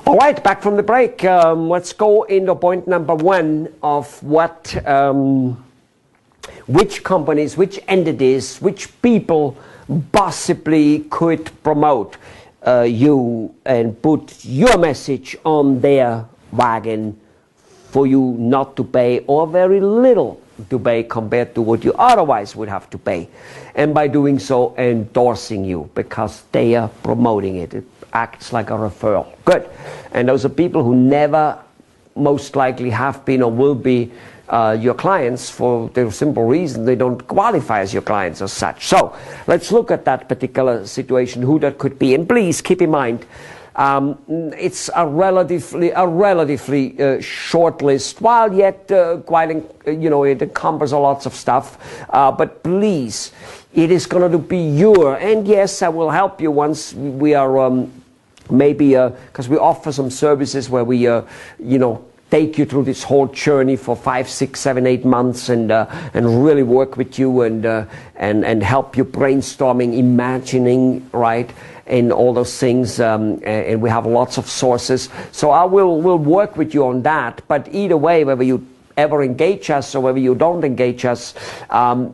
All right, back from the break. Let's go into point number one of what, which companies, which entities, which people possibly could promote you and put your message on their wagon for you not to pay or very little to pay compared to what you otherwise would have to pay. And by doing so, endorsing you because they are promoting it. It acts like a referral. Good. And those are people who never most likely have been or will be your clients for the simple reason they don't qualify as your clients as such. So let's look at that particular situation, who that could be. And please keep in mind, it's a relatively short list, while yet quite, it encompasses lots of stuff. But please, it is going to be your, and yes, I will help you once we are maybe, because we offer some services where we, take you through this whole journey for 5, 6, 7, 8 months and really work with you and help you brainstorming, imagining, right? And all those things, and we have lots of sources. So we'll work with you on that. But either way, whether you ever engage us or whether you don't engage us,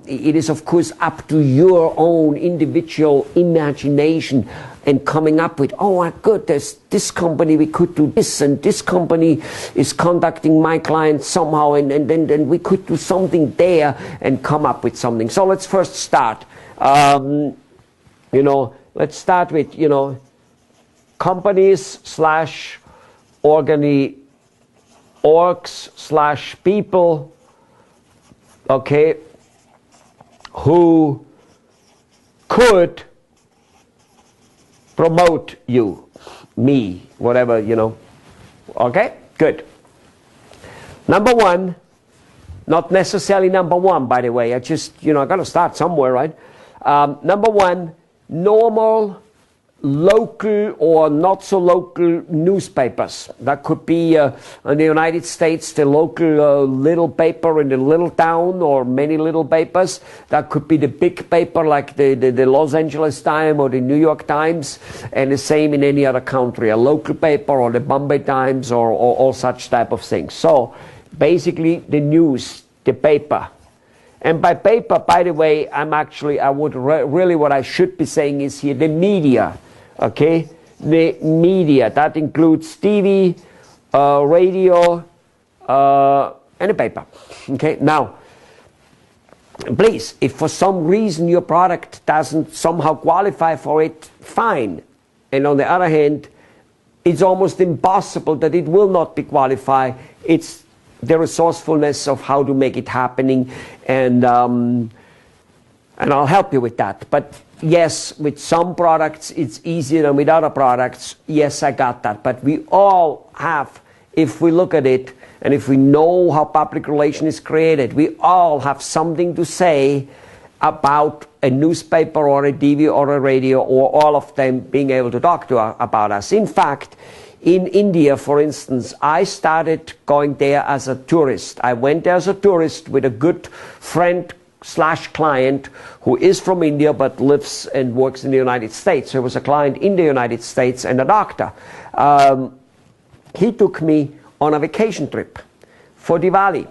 it is of course up to your own individual imagination and coming up with, oh my good, there's this company, we could do this, and this company is contacting my client somehow, and then we could do something there and come up with something. So let's first start. Let's start with, companies / orgs / people, okay, who could promote you, me, whatever, okay, good. Number one, not necessarily number one, by the way, I just, I got to start somewhere, right? Number one, normal, local or not so local newspapers. That could be in the United States, the local little paper in the little town, or many little papers. That could be the big paper like the Los Angeles Times or the New York Times, and the same in any other country, a local paper or the Bombay Times or all such type of things. So basically the news, the paper. And by paper, by the way, really what I should be saying is here, the media. Okay, the media, that includes TV, radio, and a paper. Okay, now, please, if for some reason your product doesn't somehow qualify for it, fine. And on the other hand, it's almost impossible that it will not be qualified. It's the resourcefulness of how to make it happening, and I'll help you with that. But yes, with some products it's easier than with other products. Yes, I got that. But we all have, if we look at it, and if we know how public relation is created, we all have something to say about a newspaper or a TV or a radio, or all of them being able to talk about us. In fact, in India, for instance, I started going there as a tourist. I went there as a tourist with a good friend / client who is from India but lives and works in the United States. There was a client in the United States and a doctor. He took me on a vacation trip for Diwali.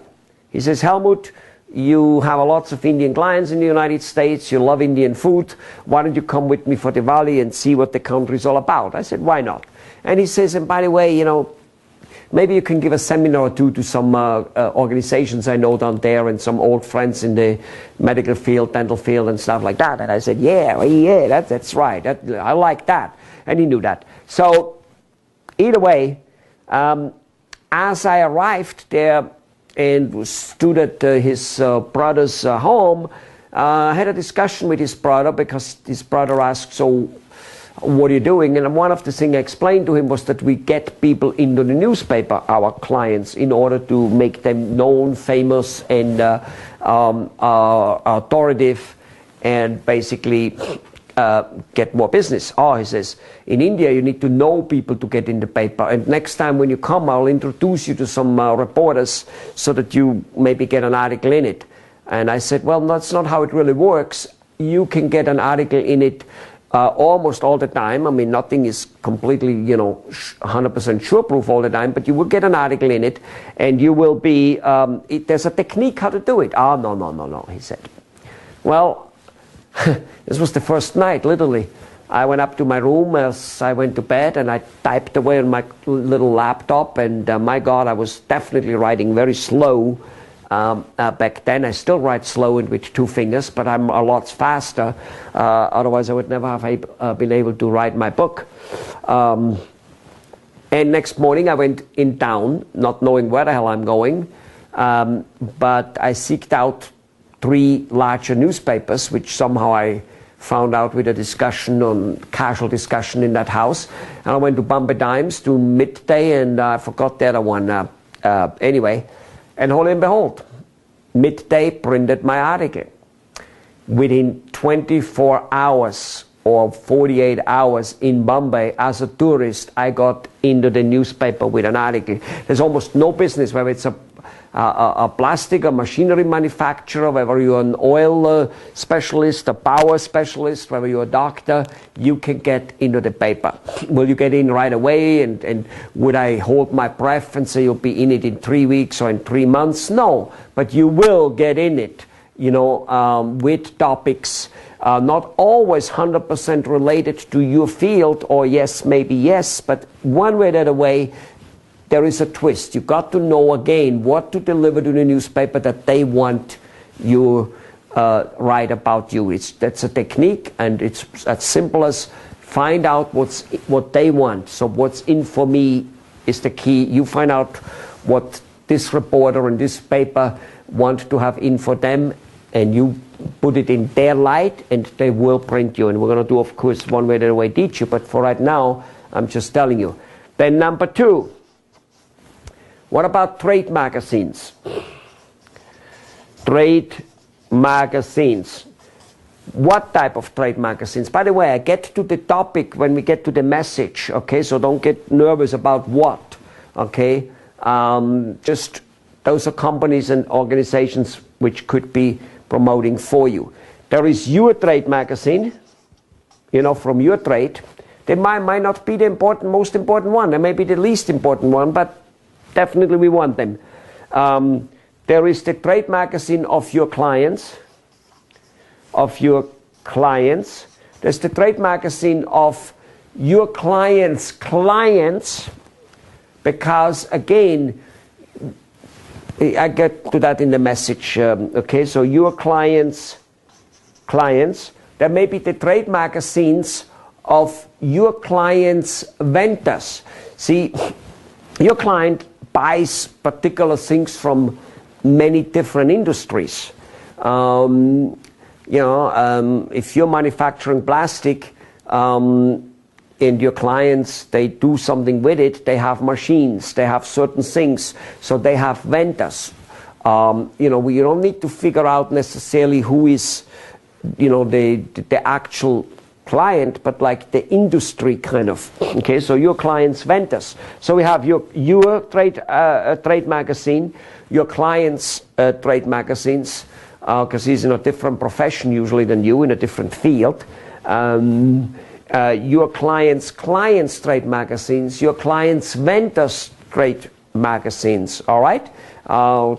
He says, Helmut, you have lots of Indian clients in the United States, you love Indian food, why don't you come with me for Diwali and see what the country is all about? I said, why not? And he says, and by the way, maybe you can give a seminar or two to some organizations I know down there and some old friends in the medical field, dental field and stuff like that. And I said, yeah, that's right. I like that. And he knew that. So either way, as I arrived there and stood at his brother's home, I had a discussion with his brother because his brother asked, so what are you doing? And one of the things I explained to him was that we get people into the newspaper, our clients, in order to make them known, famous, and authoritative, and basically get more business. Oh, he says, in India you need to know people to get in the paper, and next time when you come I'll introduce you to some reporters so that you maybe get an article in it. And I said, well, that's not how it really works. You can get an article in it almost all the time. I mean, nothing is completely, 100% sure-proof all the time, but you will get an article in it, and you will be, there's a technique how to do it. Oh, no, he said. Well, this was the first night, literally. I went up to my room as I went to bed, and I typed away on my little laptop, and my God, I was definitely writing very slow. Back then, I still write slow and with 2 fingers, but I'm a lot faster. Otherwise, I would never have been able to write my book. And next morning, I went in town, not knowing where the hell I'm going. But I seeked out 3 larger newspapers, which somehow I found out with a casual discussion in that house. And I went to Bombay Times, to Midday, and I forgot the other one. Anyway. And lo and behold, Midday printed my article. Within 24 hours or 48 hours in Bombay, as a tourist, I got into the newspaper with an article. There's almost no business, whether it's a plastic or machinery manufacturer, whether you're an oil specialist, a power specialist, whether you're a doctor, you can get into the paper. Will you get in right away? And would I hold my breath and say you'll be in it in 3 weeks or in 3 months? No, but you will get in it, with topics not always 100% related to your field, or yes, maybe yes, but one way or the other way, there is a twist. You got to know again what to deliver to the newspaper that they want you write about you. That's a technique, and it's as simple as find out what they want. So what's in for me is the key. You find out what this reporter and this paper want to have in for them, and you put it in their light, and they will print you. And we're going to do, of course, one way or the other way teach you, but for right now, I'm just telling you. Then number 2. What about trade magazines? Trade magazines. What type of trade magazines? By the way, I get to the topic when we get to the message, okay? So don't get nervous about what, okay? Just those are companies and organizations which could be promoting for you. There is your trade magazine, from your trade. They might not be the most important one. They may be the least important one, but definitely we want them. There is the trade magazine of your clients. There's the trade magazine of your clients' clients, because again, I get to that in the message. Okay, so your clients. There may be the trade magazines of your clients' vendors. See, your client buys particular things from many different industries. If you're manufacturing plastic, and your clients, they do something with it, they have machines, they have certain things, so they have vendors. We don't need to figure out necessarily who is, the actual client, but like the industry kind of. Okay, so your clients' vendors. So we have your trade magazine, your clients' trade magazines, because he's in a different profession usually than you, in a different field. Your clients' trade magazines, your clients' vendors' trade magazines. All right?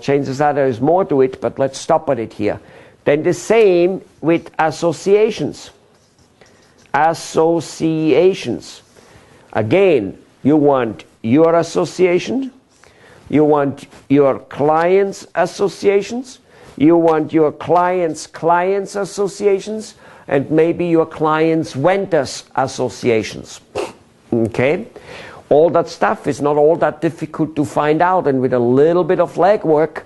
Chances are there is more to it, but let's stop at it here. Then the same with associations. Associations. Again, you want your association, you want your clients' associations, you want your clients' associations, and maybe your clients' vendors' associations. Okay? All that stuff is not all that difficult to find out, and with a little bit of legwork,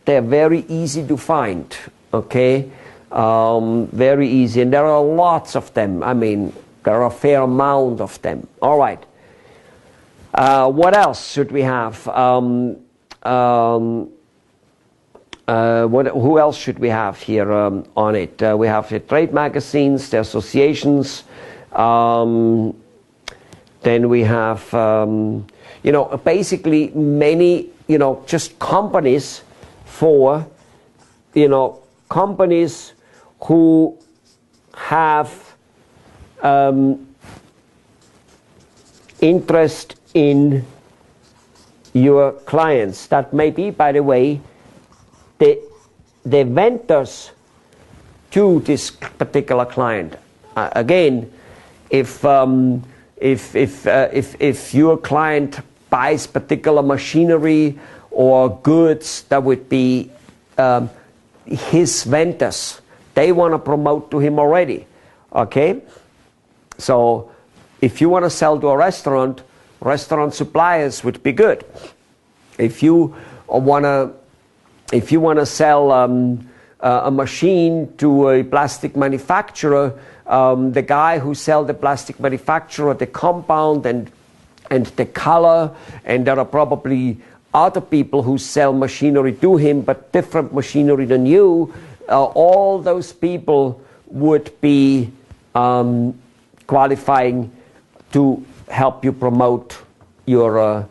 they're very easy to find. Okay? Very easy, and there are lots of them. I mean, there are a fair amount of them. All right. What else should we have? Who else should we have here on it? We have the trade magazines, the associations. Then we have, basically many, just companies for, companies who have interest in your clients. That may be, by the way, the vendors to this particular client. Again, if your client buys particular machinery or goods, that would be his vendors. They want to promote to him already. Okay? So if you want to sell to a restaurant, restaurant suppliers would be good. If you want to sell a machine to a plastic manufacturer, the guy who sells the plastic manufacturer the compound and the color, and there are probably other people who sell machinery to him, but different machinery than you, all those people would be qualifying to help you promote your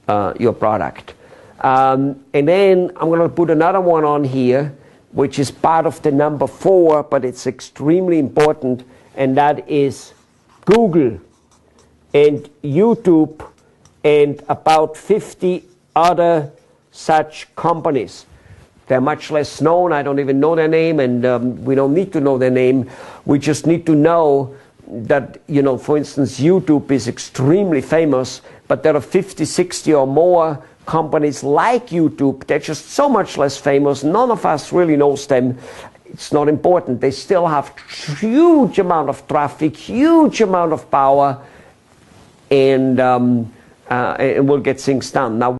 product. And then I'm going to put another one on here, which is part of the number 4, but it's extremely important, and that is Google and YouTube and about 50 other such companies. They're much less known. I don't even know their name, and we don't need to know their name. We just need to know that, for instance, YouTube is extremely famous, but there are 50, 60 or more companies like YouTube. They're just so much less famous. None of us really knows them. It's not important. They still have huge amount of traffic, huge amount of power, and will get things done. Now,